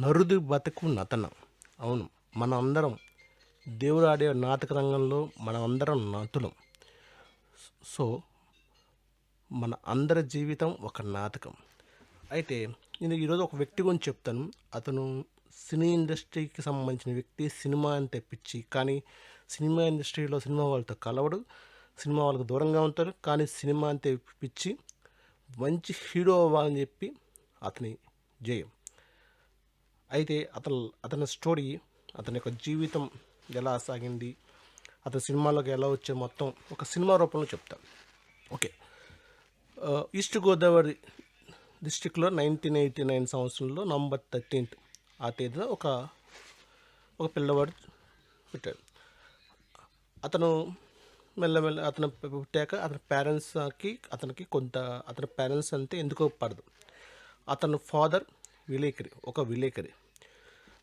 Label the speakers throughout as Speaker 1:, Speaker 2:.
Speaker 1: నరుది బతుకు నతన. అవును. మనం అందరం దేవుడు ఆడే నాటక రంగంలో మనం అందరం నటులం. సో, మన అందరి జీవితం ఒక నాటకం. అయితే నేను ఈరోజు ఒక వ్యక్తి గురించి చెప్తాను. అతను సినీ ఇండస్ట్రీకి సంబంధించిన వ్యక్తి. సినిమా అంటే పిచ్చి. కానీ సినిమా ఇండస్ట్రీలో సినిమా వాళ్ళతో కలవడు. సినిమా వాళ్ళకి దూరంగా ఉంటారు. కానీ సినిమా అంటే పిచ్చి. మంచి హీరో అవ్వాలని చెప్పి అతని జయం. అయితే అతని స్టోరీ, అతని యొక్క జీవితం ఎలా సాగింది, అతని సినిమాలోకి ఎలా వచ్చే మొత్తం ఒక సినిమా రూపంలో చెప్తాను. ఓకే. ఈస్ట్ గోదావరి డిస్టిక్లో 1989 సంవత్సరంలో నవంబర్ 13th ఆ తేదీన ఒక పిల్లవాడు పుట్టాడు. అతను మెల్లమెల్ల అతను పుట్టాక అతనికి కొంత అతని పేరెంట్స్ అంటే ఎందుకో పడదు. అతని ఫాదర్ విలేకరి.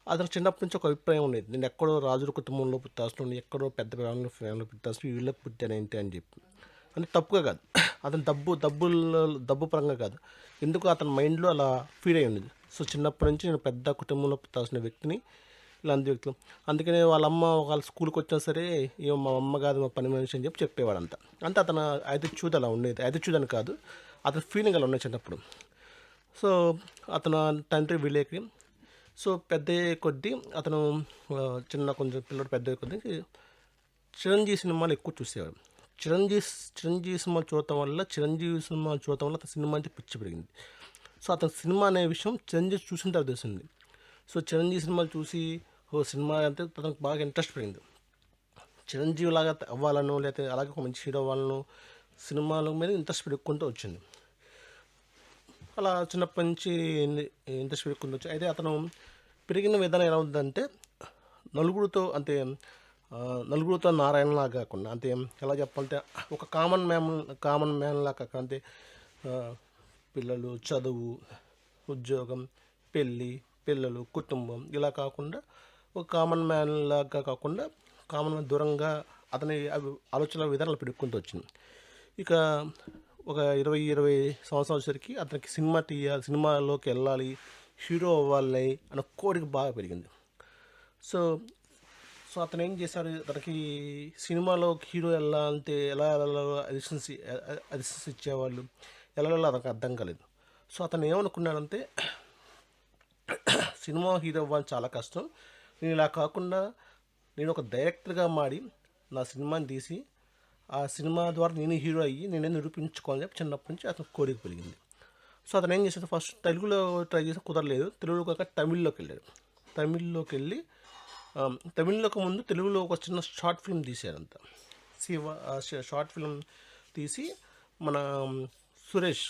Speaker 1: అతను చిన్నప్పటి నుంచి ఒక అభిప్రాయం ఉండేది, నేను ఎక్కడో రాజుల కుటుంబంలో పుట్టాల్సిన, ఎక్కడో పెద్ద ఫ్యామిలీలో పుట్టాల్సిన, వీళ్ళకి పుట్టానేంటి అని చెప్పి. అంటే తప్పుగా కాదు, అతను డబ్బు పరంగా కాదు, ఎందుకు అతని మైండ్లో అలా ఫీల్ అయి ఉండేది. సో చిన్నప్పటి నుంచి నేను పెద్ద కుటుంబంలో పుట్టాల్సిన వ్యక్తిని, ఇలాంటి వ్యక్తులు. అందుకనే వాళ్ళ అమ్మ ఒకవేళ స్కూల్కి వచ్చినా సరే, ఏమో మా అమ్మ కాదు మా పని మనిషి అని చెప్పేవాడంట. అంటే అతను యాటిట్యూడ్ అలా ఉండేది. యాటిట్యూడ్ అని కాదు, అతని ఫీలింగ్ అలా ఉన్నాయి చిన్నప్పుడు. సో అతను తండ్రి విలేకరి. సో పెద్ద కొద్దీ అతను కొంచెం పిల్లడు పెద్ద కొద్దీ చిరంజీవి సినిమాలు ఎక్కువ చూసేవాడు. చిరంజీవి సినిమాలు చూడటం వల్ల అతని సినిమా అంటే పిచ్చి పెరిగింది. సో అతని సినిమా అనే విషయం చిరంజీవి చూసిన తర్వాత తెలిసింది. సో చిరంజీవి సినిమాలు చూసి సినిమా అంటే అతనికి బాగా ఇంట్రెస్ట్ పెరిగింది. చిరంజీవి లాగా అవ్వాలనో, లేకపోతే అలాగే ఒక మంచి హీరో అవ్వాలనో సినిమాల మీద ఇంట్రెస్ట్ పెరుగుకుంటూ వచ్చింది. అలా చిన్నప్పటి నుంచి ఇంట్రెస్ట్ పెరుగుకుంటూ వచ్చి, అయితే అతను పెరిగిన విధానం ఎలా ఉందంటే నలుగురితో నారాయణలాగా కాకుండా, అంటే ఎలా చెప్పాలంటే ఒక కామన్ మ్యాన్ లాగా కాకుండా, అంటే పిల్లలు, చదువు, ఉద్యోగం, పిల్లలు, కుటుంబం ఇలా కాకుండా ఒక కామన్ మ్యాన్ లాగా కాకుండా కామన్ మ్యాన్ దూరంగా అతని ఆలోచన విధానాలు పెరుగుకుంటూ వచ్చింది. ఇక ఒక 20 సంవత్సరాల వచ్చేసరికి అతనికి సినిమాలోకి వెళ్ళాలి, హీరో అవ్వాలి అన్న కోరిక బాగా పెరిగింది. సో సో అతను ఏం చేశాడు, అతనికి సినిమాలో హీరో వెళ్ళాలంటే ఎలా అసిస్టెన్స్ ఇచ్చేవాళ్ళు, ఎలా అతనికి అర్థం కాలేదు. సో అతను ఏమనుకున్నాడంటే, సినిమా హీరో అవ్వాలి చాలా కష్టం, నేను ఇలా కాకుండా నేను ఒక డైరెక్టర్గా మారి నా సినిమాని తీసి ఆ సినిమా ద్వారా నేను హీరో అయ్యి నేనే నిరూపించుకోవాలని చెప్పి చిన్నప్పటి నుంచి అతను కోరిక పెరిగింది. సో అతను ఏం చేశాడు, ఫస్ట్ తెలుగులో ట్రై చేసి కుదరలేదు, తెలుగులో కాక తమిళ్లోకి వెళ్ళాడు. తమిళ్లోకి ముందు తెలుగులో ఒక చిన్న షార్ట్ ఫిల్మ్ తీశారంట. షార్ట్ ఫిల్మ్ తీసి మన సురేష్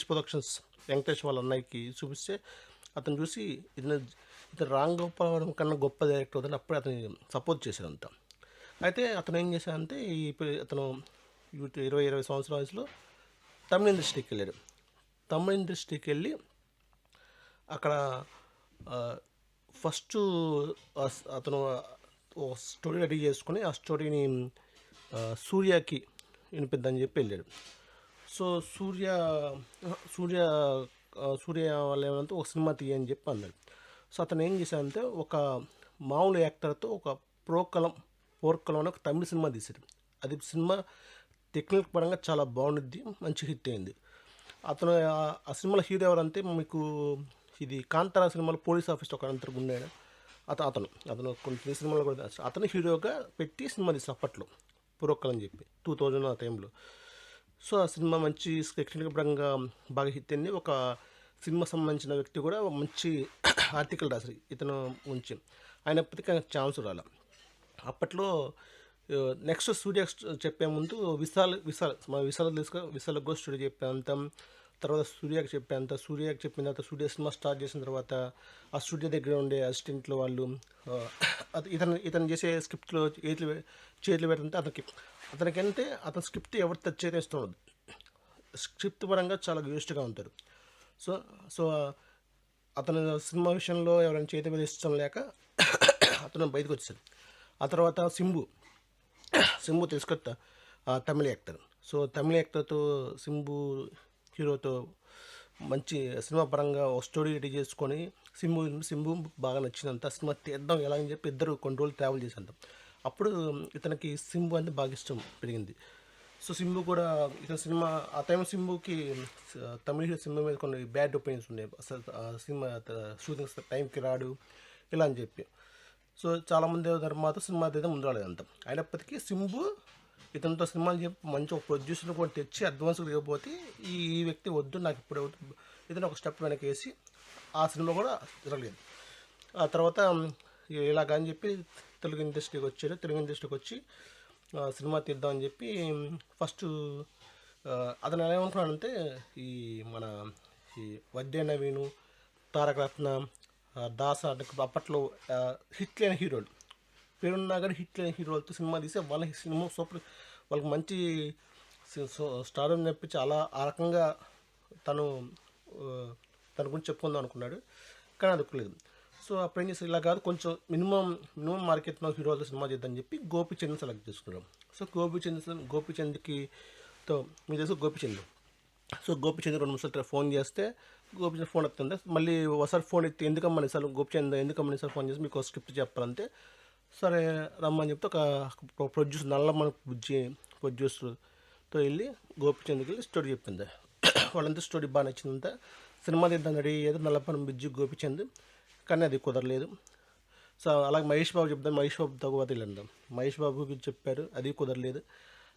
Speaker 1: ప్రొడక్షన్స్ వెంకటేష్ వాళ్ళ అన్నయ్యకి చూపిస్తే అతను చూసి ఇతను రామ్ గోపాల్ కన్నా గొప్ప డైరెక్టర్ అవుతుంది, అప్పుడే అతను సపోర్ట్ చేశారంట. అయితే అతను ఏం చేశాడంటే, అతను 20 సంవత్సరాల వయసులో తమిళ ఇండస్ట్రీకి వెళ్ళి అక్కడ ఫస్ట్ అతను ఒక స్టోరీ రెడీ చేసుకుని ఆ స్టోరీని సూర్యకి వినిపిద్దని చెప్పి వెళ్ళాడు. సో సూర్య వాళ్ళు ఏమంటే ఒక సినిమా తీయని చెప్పి అన్నాడు. సో అతను ఏం చేశాడంటే, ఒక మామూలు యాక్టర్తో ఒక పోర్కలం అని ఒక తమిళ సినిమా తీశాడు. అది సినిమా టెక్నిక్ పరంగా చాలా బాగుంది, మంచి హిట్ అయింది. అతను ఆ సినిమాలో హీరో ఎవరంటే, మీకు ఇది కాంతారా సినిమాలో పోలీస్ ఆఫీసర్ ఒక అంతకు ఉన్నాడు. అతను కొన్ని సినిమాలు కూడా అతను హీరోగా పెట్టి సినిమా తీసిన అప్పట్లో, పురోక్కల్ అని చెప్పి 2000 ఆ టైంలో. సో ఆ సినిమా మంచి టెక్నికల్ పరంగా బాగా హిట్ అయింది. ఒక సినిమా సంబంధించిన వ్యక్తి కూడా మంచి ఆర్టికల్ రాశారు ఇతను గురించి, అయినప్పటికీ ఛాన్స్ రాలే. అప్పట్లో నెక్స్ట్ సూర్య చెప్పే ముందు విశాల్ గోస్ట్ స్టూడియో చెప్పేంత, తర్వాత సూర్యకి చెప్పిన తర్వాత సూర్య సినిమా స్టార్ట్ చేసిన తర్వాత ఆ స్టూడియో దగ్గర ఉండే అసిస్టెంట్లు వాళ్ళు ఇతను చేసే స్క్రిప్ట్లో చేతులు పెడుతుంటే అతనికి అతని స్క్రిప్ట్ ఎవరు టచ్ చేయడం ఇష్టం ఉండదు. స్క్రిప్ట్ పరంగా చాలా వేస్ట్గా ఉంటారు. సో అతను సినిమా విషయంలో ఎవరైనా చేతి మీద ఇష్టం లేక అతను బయటకు వచ్చాడు. ఆ తర్వాత సింబు తమిళ యాక్టర్. సో తమిళ యాక్టర్తో సింబు హీరోతో మంచి సినిమా పరంగా ఒక స్టోరీ రెడీ చేసుకొని సింబు బాగా నచ్చినంత సినిమా తీద్దాం ఎలా అని చెప్పి ఇద్దరు కొన్ని రోజులు ట్రావెల్ చేసేంత. అప్పుడు ఇతనికి సింబు అంటే బాగా ఇష్టం పెరిగింది. సో సింబు కూడా ఇతని సినిమా ఆ టైం సింబుకి తమిళ హీరో సినిమా మీద కొన్ని బ్యాడ్ ఒపీనియన్స్ ఉన్నాయి. అసలు ఆ సినిమా షూటింగ్స్ టైంకి రాడు ఇలా అని చెప్పి. సో చాలామంది నిర్మాత సినిమా అయితే ముందు రాలేదంత. అయినప్పటికీ సింబు ఇతనితో సినిమాలు చెప్పి మంచి ఒక ప్రొడ్యూసర్ని కూడా తెచ్చి అడ్వాన్స్గా దిగపోతే ఈ వ్యక్తి వద్దు నాకు ఇప్పుడు ఇతను ఒక స్టెప్ వెనక్కి వేసి ఆ సినిమా కూడా జరగలేదు. ఆ తర్వాత ఇలాగని చెప్పి తెలుగు ఇండస్ట్రీకి వచ్చాడు. తెలుగు ఇండస్ట్రీకి వచ్చి సినిమా తీద్దామని చెప్పి ఫస్ట్ అతను ఎలా ఏమనుకున్నాడంటే ఈ మన ఈ వడ్డే నవీను, తారక రత్న, దాస అప్పట్లో హిట్ లేని హీరోలు పేరున్నా కానీ హిట్ లేని హీరోలతో సినిమా తీసి వాళ్ళకి సినిమా సూపర్ వాళ్ళకి మంచి స్టార్ నేర్పించి అలా ఆ రకంగా తను తన గురించి చెప్పుకుందాం అనుకున్నాడు. కానీ అనుకోలేదు. సో అప్పుడు ఏం చేసి ఇలా కాదు కొంచెం మినిమం మార్కెట్లో హీరోలతో సినిమా చేద్దామని చెప్పి గోపిచంద్ సెలెక్ట్ చేసుకున్నాం. సో గోపిచంద్కి మీరు తెలుసు గోపిచంద్. సో గోపిచంద్ 2 నిమిషాలు ఫోన్ చేస్తే గోపిచంద్ ఫోన్ ఎత్తుంటే మళ్ళీ ఒకసారి ఫోన్ ఎత్తి ఎందుకమ్మని సార్ గోపిచంద్ ఎందుకమ్మని సార్ ఫోన్ చేసి మీకు స్క్రిప్ట్ చెప్పాలంటే సరే రమ్మని చెప్తే ఒక ప్రొడ్యూసర్ నల్లమ్మని ప్రొడ్యూసర్తో వెళ్ళి గోపిచంద్కి వెళ్ళి స్టోరీ చెప్పింది. వాళ్ళంతా స్టోరీ బాగా నచ్చిందంతా. సినిమా తీద్దాం రెడీ అయ్యేది నల్లప్పని బుజ్జి గోపిచంద్. కానీ అది కుదరలేదు. సో అలాగే మహేష్ బాబు చెప్తాను, మహేష్ బాబు తగ్గ వెళ్ళందాం మహేష్ బాబుకి చెప్పారు, అది కుదరలేదు.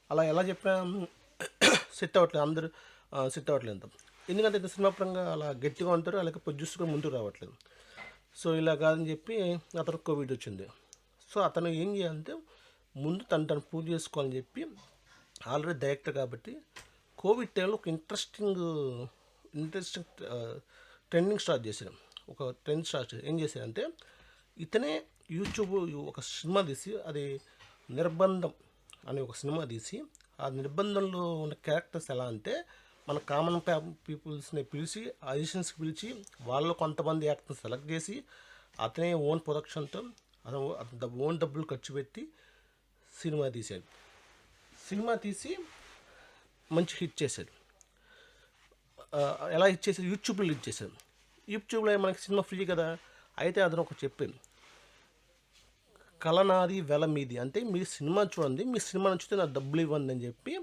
Speaker 1: అలా ఎలా చెప్పినా సెట్ అవ్వట్లేదు, అందరూ సెట్ అవ్వట్లేదు. ఎందుకంటే ఇది సినిమా పరంగా అలా గట్టిగా ఉంటారు, అలాగే ప్రొడ్యూసర్ కూడా ముందుకు రావట్లేదు. సో ఇలా కాదని చెప్పి అతను కోవిడ్ వచ్చింది. సో అతను ఏం చేయాలంటే ముందు తను పూజ చేసుకోవాలని చెప్పి ఆల్రెడీ డైరెక్టర్ కాబట్టి కోవిడ్ టైంలో ఒక ఇంట్రెస్టింగ్ ట్రెండింగ్ స్టార్ట్ చేశారు. ఒక ట్రెండ్ స్టార్ట్ చేసి ఏం చేశారంటే ఇతనే యూట్యూబ్ ఒక సినిమా తీసి అది నిర్బంధం అనే ఒక సినిమా తీసి ఆ నిర్బంధంలో ఉన్న క్యారెక్టర్స్ ఎలా అంటే మన కామన్ పీపుల్స్ని పిలిచి ఆడిషన్స్కి పిలిచి వాళ్ళు కొంతమంది యాక్టర్ని సెలెక్ట్ చేసి అతనే ఓన్ ప్రొడక్షన్తో అతను ఓన్ డబ్బులు ఖర్చు పెట్టి సినిమా తీశాడు. సినిమా తీసి మంచి హిట్ చేశాడు. ఎలా హిట్ చేశాడు? యూట్యూబ్లో హిట్ చేశాడు. యూట్యూబ్లో మనకి సినిమా ఫ్రీ కదా. అయితే అతను ఒక చెప్పింది కలనాది వెల మీది, అంటే మీరు సినిమా చూడండి, మీ సినిమా నచ్చితే నాకు డబ్బులు ఇవ్వండి అని చెప్పి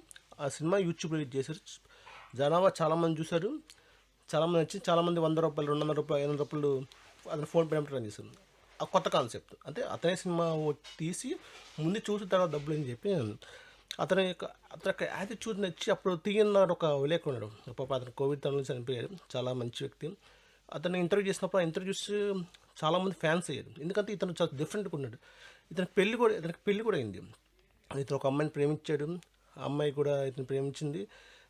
Speaker 1: ఆ సినిమా యూట్యూబ్లో హిట్ చేశారు. జనాభా చాలామంది చూశారు, చాలామంది వచ్చి చాలామంది 100 రూపాయలు 200 రూపాయలు 500 రూపాయలు అతను ఫోన్ పేమెంట్ రన్ చేశారు. ఆ కొత్త కాన్సెప్ట్ అంటే అతనే సినిమా తీసి ముందు చూసిన తర్వాత డబ్బులు అని చెప్పి అతని యాటిట్యూడ్ నచ్చి అప్పుడు తీయన్నాడు ఒక విలేకరుడు. పాప అతను కోవిడ్ తనలో చనిపోయాడు, చాలా మంచి వ్యక్తి. అతను ఇంటర్వ్యూ చేసినప్పుడు ఆ ఇంటర్వ్యూస్ చాలామంది ఫ్యాన్స్ అయ్యారు. ఎందుకంటే ఇతను చాలా డిఫరెంట్గా ఉన్నాడు. ఇతనికి పెళ్ళి కూడా అయింది. ఇతను ఒక అమ్మాయిని ప్రేమించాడు, ఆ అమ్మాయి కూడా ఇతను ప్రేమించింది.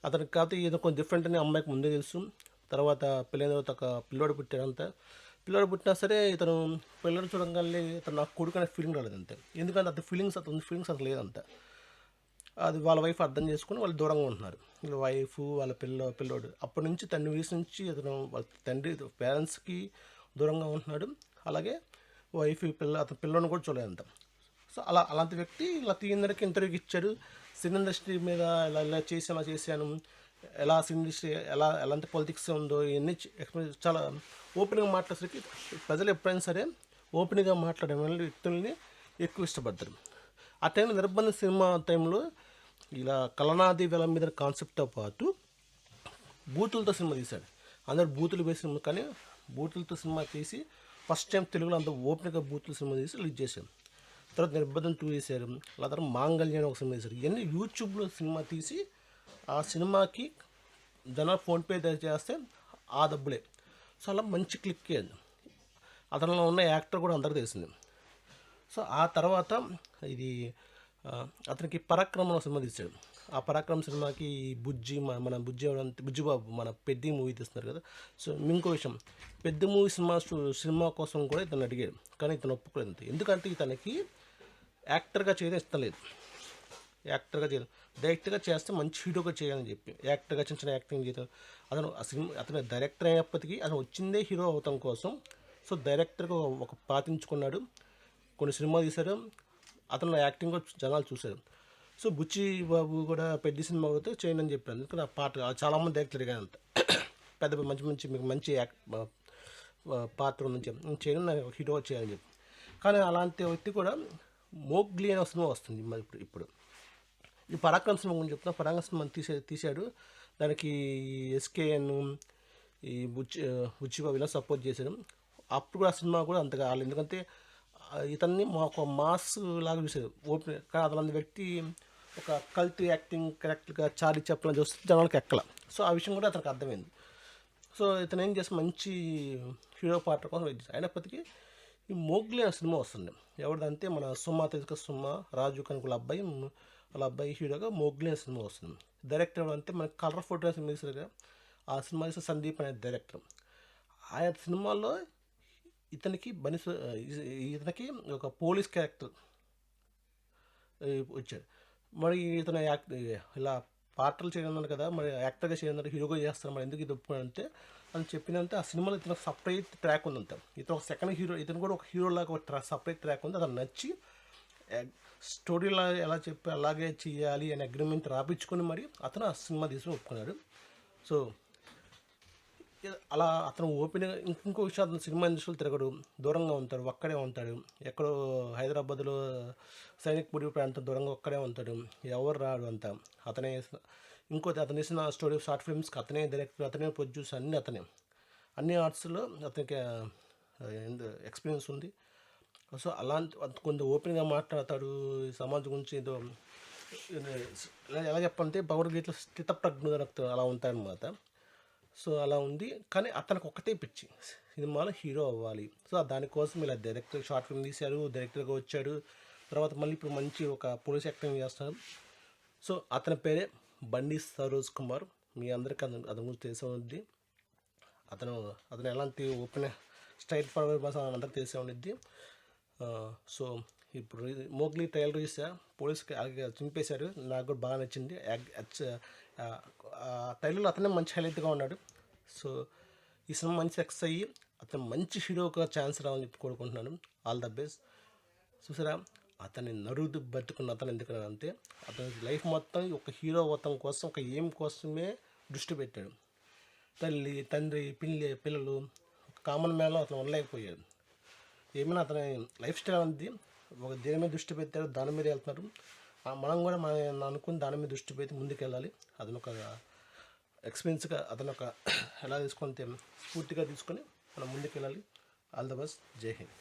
Speaker 1: అతనికి కాకపోతే ఇతను కొంచెం డిఫరెంట్ అని అమ్మాయికి ముందే తెలుసు. తర్వాత పెళ్ళైన తర్వాత ఒక పిల్లోడు పుట్టాడంతా. పిల్లోడు పుట్టినా సరే ఇతను పిల్లడు చూడగానే ఇతను నాకు కొడుకు అనే ఫీలింగ్ రాలేదంతే. ఎందుకంటే అతని ఫీలింగ్స్ అసలు లేదంతా. అది వాళ్ళ వైఫ్ అర్థం చేసుకుని వాళ్ళు దూరంగా ఉంటున్నారు. వాళ్ళ వైఫ్ వాళ్ళ పిల్లోడు అప్పటి నుంచి తన వయసు నుంచి అతను వాళ్ళ తండ్రి పేరెంట్స్కి దూరంగా ఉంటున్నాడు. అలాగే వైఫ్ అతని పిల్లోని కూడా చూడలేదంత. సో అలాంటి వ్యక్తి ఇలా తీయందరికి ఇంటర్వ్యూకి ఇచ్చాడు. సినీ ఇండస్ట్రీ మీద ఇలా చేశాను, ఎలా సినీ ఇండస్ట్రీ ఎలాంటి పొలిటిక్స్ ఉందో ఇవన్నీ ఎక్స్ప్లెయిన్ చాలా ఓపెన్గా మాట్లాడేసరికి ప్రజలు ఎప్పుడైనా సరే ఓపెన్గా మాట్లాడే వ్యక్తుల్ని ఎక్కువ ఇష్టపడతారు. ఆ టైంలో నిర్బంధ సినిమా టైంలో ఇలా కలనాది వెల మీద కాన్సెప్ట్తో పాటు బూతులతో సినిమా తీశాడు. అందరు బూతులు వేసి సినిమా, కానీ బూతులతో సినిమా తీసి ఫస్ట్ టైం తెలుగులో అంత ఓపెన్గా బూతుల సినిమా తీసి రిలీజ్ చేశారు. తర్వాత నిర్బంధం 2 చేశారు. అలా తర్వాత మాంగళ్యం ఒక సినిమా చేశారు. ఇవన్నీ యూట్యూబ్లో సినిమా తీసి ఆ సినిమాకి జనాలు ఫోన్పే చేస్తే ఆ డబ్బులే. సో అలా మంచి క్లిక్ అయ్యింది. అతనిలో ఉన్న యాక్టర్ కూడా అందరికీ తెలిసింది. సో ఆ తర్వాత ఇది అతనికి పరాక్రమం సినిమా తీశాడు. ఆ పరాక్రమం సినిమాకి బుజ్జి మన బుజ్జిబాబు మన పెద్ద మూవీ తీస్తున్నారు కదా. సో ఇంకో విషయం, పెద్ద మూవీ సినిమా కోసం కూడా ఇతను అడిగాడు, కానీ ఇతను ఒప్పుకోలేదు. ఎందుకంటే ఇతనికి యాక్టర్గా చేయడం ఇష్టం లేదు. యాక్టర్గా చేయడం డైరెక్ట్గా చేస్తే మంచి హీరోగా చేయాలని చెప్పి యాక్టర్గా చిన్న యాక్టింగ్ చేయడం. అతను డైరెక్టర్ అయినప్పటికీ అతను వచ్చిందే హీరో అవటం కోసం. సో డైరెక్టర్గా ఒక పాటించుకున్నాడు, కొన్ని సినిమాలు తీశారు. అతను యాక్టింగ్ జనాలు చూశారు. సో బుచ్చి బాబు కూడా పెద్ద సినిమా అయితే చేయండి అని చెప్పాను. ఎందుకంటే ఆ పాట చాలామంది డైరెక్టర్ అడిగానంత పెద్ద మంచి మీకు మంచి పాత్ర ఉందని చెప్పి నేను చేయను, నాకు హీరో చేయాలని చెప్పి. కానీ అలాంటి వ్యక్తి కూడా మోగ్లీ అనే సినిమా వస్తుంది మరి ఇప్పుడు ఈ పరాక్రమ్ సినిమా గురించి చెప్తున్నా. పరాక్రమ్ సినిమా తీశాడు. దానికి ఎస్కేఎన్ ఈ బుచ్చిబాబు ఇలా సపోర్ట్ చేశాడు. అప్పుడు కూడా ఆ సినిమా కూడా అంతగా రాలేదు, ఎందుకంటే ఇతన్ని ఒక మాస్ లాగా చూసేది ఓపెన్. కానీ అతని వ్యక్తి ఒక కల్తీ యాక్టింగ్ కరెక్ట్గా చాలి చెప్పాలని చూస్తే జనాలకు ఎక్కల. సో ఆ విషయం కూడా అతనికి అర్థమైంది. సో ఇతను ఏం చేస్తే మంచి హీరో పాత్ర కోసం వెయిట్ చేస్తాడు. అయినప్పటికీ ఈ మోగ్లీ అనే సినిమా వస్తుంది. ఎవరిదంటే మన సుమ రాజు కనుక వాళ్ళ అబ్బాయి హీరోగా మోగ్లీ అనే సినిమా వస్తుంది. డైరెక్టర్ ఎవరంటే మనకి కలర్ ఫోటో సినిమా తీసారుగా, ఆ సినిమా తీసిన సందీప్ అనే డైరెక్టర్. ఆయన సినిమాలో ఇతనికి ఇతనికి ఒక పోలీస్ క్యారెక్టర్ వచ్చాడు. మరి ఇతను ఇలా పాత్రలు చేయనున్నాడు కదా, మరి యాక్టర్గా చేయనున్నాడు, హీరోగా చేస్తాను, మరి ఎందుకు ఇది ఒప్పుకోనంటే అని చెప్పినంటే ఆ సినిమాలో ఇతను సపరేట్ ట్రాక్ ఉందంట. ఇతను ఒక సెకండ్ హీరో, ఇతను కూడా ఒక హీరోలాగా ఒక సపరేట్ ట్రాక్ ఉంది. అతను నచ్చి స్టోరీలా ఎలా చెప్పి అలాగే చేయాలి అనే అగ్రిమెంట్ రాపించుకొని మరి అతను ఆ సినిమా తీసుకుని ఒప్పుకున్నాడు. సో అలా అతను ఇంకో విషయం, అతను సినిమా ఇండస్ట్రీలో తిరగడు, దూరంగా ఉంటాడు, ఒక్కడే ఉంటాడు. ఎక్కడో హైదరాబాద్లో సైనిక్పూడి ప్రాంతం దూరంగా ఒక్కడే ఉంటాడు, ఎవరు రాడు అంతా. అతనే ఇంకోటి అతను వేసిన స్టోరీ షార్ట్ ఫిల్మ్స్కి అతనే డైరెక్టర్, అతనే ప్రొడ్యూసర్, అన్ని ఆర్ట్స్లో అతనికి ఎక్స్పీరియన్స్ ఉంది. సో అలాంటి కొంచెం ఓపెన్గా మాట్లాడతాడు సమాజం గురించి. ఏదో ఎలా చెప్పంటే భగవద్గీతలో స్థితప్రజ్ఞుడు అలా ఉంటాయన్నమాట. సో అలా ఉంది. కానీ అతనికి ఒక్కటే పిచ్చి, సినిమాలో హీరో అవ్వాలి. సో దానికోసం ఇలా డైరెక్టర్ షార్ట్ ఫిల్మ్ తీశాడు, డైరెక్టర్గా వచ్చాడు. తర్వాత మళ్ళీ ఇప్పుడు మంచి ఒక పోలీస్ యాక్టింగ్ చేస్తాడు. సో అతని పేరే బండి సరోజ్ కుమార్. మీ అందరికీ అతని గురించి తెలిసే ఉంది. అతను ఎలాంటి ఓపెన్ స్ట్రైట్ ఫార్వర్డ్ భాష అందరికీ తెలిసే ఉండిద్ది. సో ఇప్పుడు మోగ్లీ ట్రైలర్ చూసా, పోలీస్కి చింపేశారు, నాకు కూడా బాగా నచ్చింది. ట్రైలర్లో అతనే మంచి హైలైట్గా ఉన్నాడు. సో ఈ సినిమా మంచి సక్సెస్ అయ్యి అతను మంచి హీరోగా ఛాన్స్ రావాలని చెప్పి కోరుకుంటున్నాను. All the best. చూసారా, అతన్ని నరుడు బతుకున్న అతను ఎందుకంటే అతని లైఫ్ మొత్తం ఒక హీరో అవటం కోసం, ఒక ఎయిమ్ కోసమే దృష్టి పెట్టాడు. తల్లి, తండ్రి, పిల్లలు, కామన్ మ్యాన్లో అతను ఉండలేకపోయాడు. ఏమైనా అతని లైఫ్ స్టైల్ అనేది ఒక దేని మీద దృష్టి పెట్టారు, దాని మీద వెళ్తున్నారు. మనం కూడా అనుకుని దాని మీద దృష్టి పెట్టి ముందుకు వెళ్ళాలి. అతను ఒక ఎక్స్పీరియన్స్గా అతను ఒక ఎలా తీసుకుంటే స్ఫూర్తిగా తీసుకొని మనం ముందుకు వెళ్ళాలి. All the best. జై హింద్.